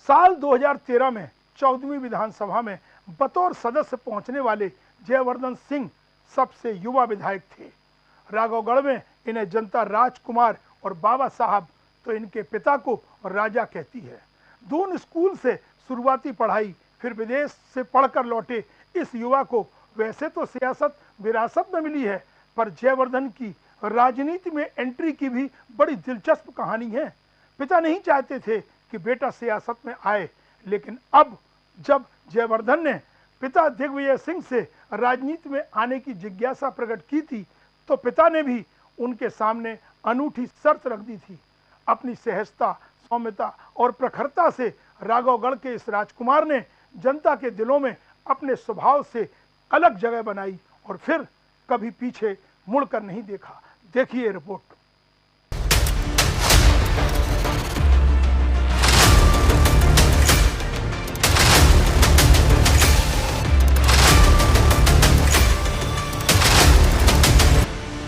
साल 2013 में 14वीं विधानसभा में बतौर सदस्य पहुंचने वाले जयवर्धन सिंह सबसे युवा विधायक थे। राघवगढ़ में इन्हें जनता राजकुमार और बाबा साहब तो इनके पिता को राजा कहती है। दून स्कूल से शुरुआती पढ़ाई, फिर विदेश से पढ़कर लौटे इस युवा को वैसे तो सियासत विरासत में मिली है, पर जयवर्धन की राजनीति में एंट्री की भी बड़ी दिलचस्प कहानी है। पिता नहीं चाहते थे कि बेटा सियासत में आए, लेकिन अब जब जयवर्धन ने पिता दिग्विजय सिंह से राजनीति में आने की जिज्ञासा प्रकट की थी, तो पिता ने भी उनके सामने अनूठी शर्त रख दी थी। अपनी सहजता, सौम्यता और प्रखरता से राघवगढ़ के इस राजकुमार ने जनता के दिलों में अपने स्वभाव से अलग जगह बनाई और फिर कभी पीछे मुड़कर नहीं देखा। देखिए रिपोर्ट।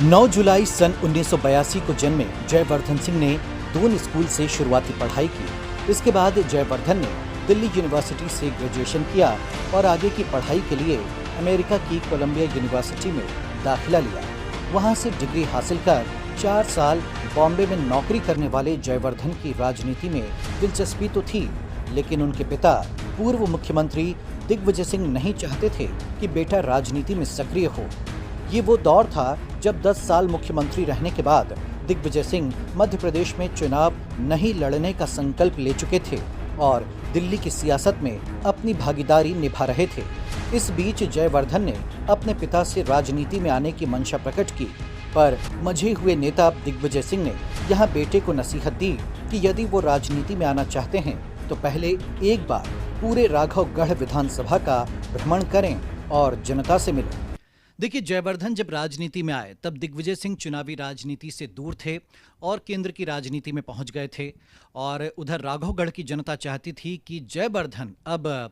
9 जुलाई सन 1982 को जन्मे जयवर्धन सिंह ने दून स्कूल से शुरुआती पढ़ाई की। इसके बाद जयवर्धन ने दिल्ली यूनिवर्सिटी से ग्रेजुएशन किया और आगे की पढ़ाई के लिए अमेरिका की कोलंबिया यूनिवर्सिटी में दाखिला लिया। वहां से डिग्री हासिल कर 4 साल बॉम्बे में नौकरी करने वाले जयवर्धन की राजनीति में दिलचस्पी तो थी, लेकिन उनके पिता पूर्व मुख्यमंत्री दिग्विजय सिंह नहीं चाहते थे कि बेटा राजनीति में सक्रिय हो। ये वो दौर था जब 10 साल मुख्यमंत्री रहने के बाद दिग्विजय सिंह मध्य प्रदेश में चुनाव नहीं लड़ने का संकल्प ले चुके थे और दिल्ली की सियासत में अपनी भागीदारी निभा रहे थे। इस बीच जयवर्धन ने अपने पिता से राजनीति में आने की मंशा प्रकट की, पर मंझे हुए नेता दिग्विजय सिंह ने यहाँ बेटे को नसीहत दी कि यदि वो राजनीति में आना चाहते हैं तो पहले एक बार पूरे राघवगढ़ विधानसभा का भ्रमण करें और जनता से मिलें। देखिए, जयवर्धन जब राजनीति में आए तब दिग्विजय सिंह चुनावी राजनीति से दूर थे और केंद्र की राजनीति में पहुंच गए थे और उधर राघवगढ़ की जनता चाहती थी कि जयवर्धन अब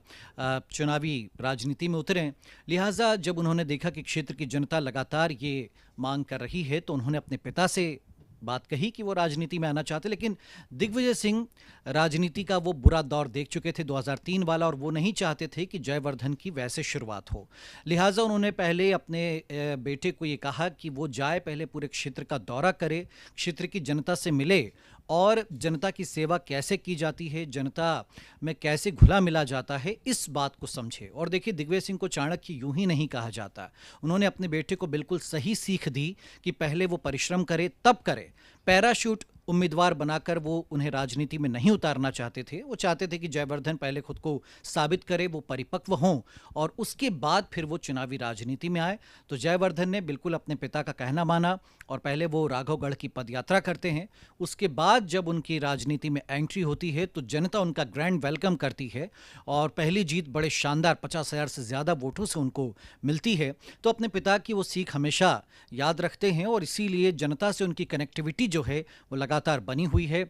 चुनावी राजनीति में उतरें। लिहाजा जब उन्होंने देखा कि क्षेत्र की जनता लगातार ये मांग कर रही है तो उन्होंने अपने पिता से बात कही कि वो राजनीति में आना चाहते। लेकिन दिग्विजय सिंह राजनीति का वो बुरा दौर देख चुके थे 2003 वाला, और वो नहीं चाहते थे कि जयवर्धन की वैसे शुरुआत हो। लिहाजा उन्होंने पहले अपने बेटे को ये कहा कि वो जाए, पहले पूरे क्षेत्र का दौरा करे, क्षेत्र की जनता से मिले और जनता की सेवा कैसे की जाती है, जनता में कैसे घुला मिला जाता है, इस बात को समझे। और देखिए, दिग्विजय सिंह को चाणक्य यूं ही नहीं कहा जाता। उन्होंने अपने बेटे को बिल्कुल सही सीख दी कि पहले वो परिश्रम करे, तब करे। पैराशूट उम्मीदवार बनाकर वो उन्हें राजनीति में नहीं उतारना चाहते थे। वो चाहते थे कि जयवर्धन पहले खुद को साबित करे, वो परिपक्व हों और उसके बाद फिर वो चुनावी राजनीति में आए। तो जयवर्धन ने बिल्कुल अपने पिता का कहना माना और पहले वो राघवगढ़ की पदयात्रा करते हैं। उसके बाद जब उनकी राजनीति में एंट्री होती है तो जनता उनका ग्रैंड वेलकम करती है और पहली जीत बड़े शानदार 50,000 से ज़्यादा वोटों से उनको मिलती है। तो अपने पिता की वो सीख हमेशा याद रखते हैं और इसीलिए जनता से उनकी कनेक्टिविटी जो है वो लगातार बनी हुई है।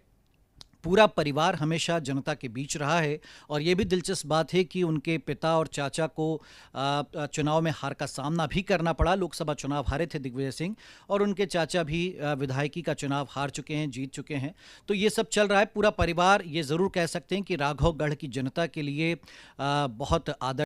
पूरा परिवार हमेशा जनता के बीच रहा है और ये भी दिलचस्प बात है कि उनके पिता और चाचा को चुनाव में हार का सामना भी करना पड़ा। लोकसभा चुनाव हारे थे दिग्विजय सिंह और उनके चाचा भी विधायकी का चुनाव हार चुके हैं, जीत चुके हैं। तो ये सब चल रहा है। पूरा परिवार ये ज़रूर कह सकते हैं कि राघवगढ़ की जनता के लिए बहुत आदर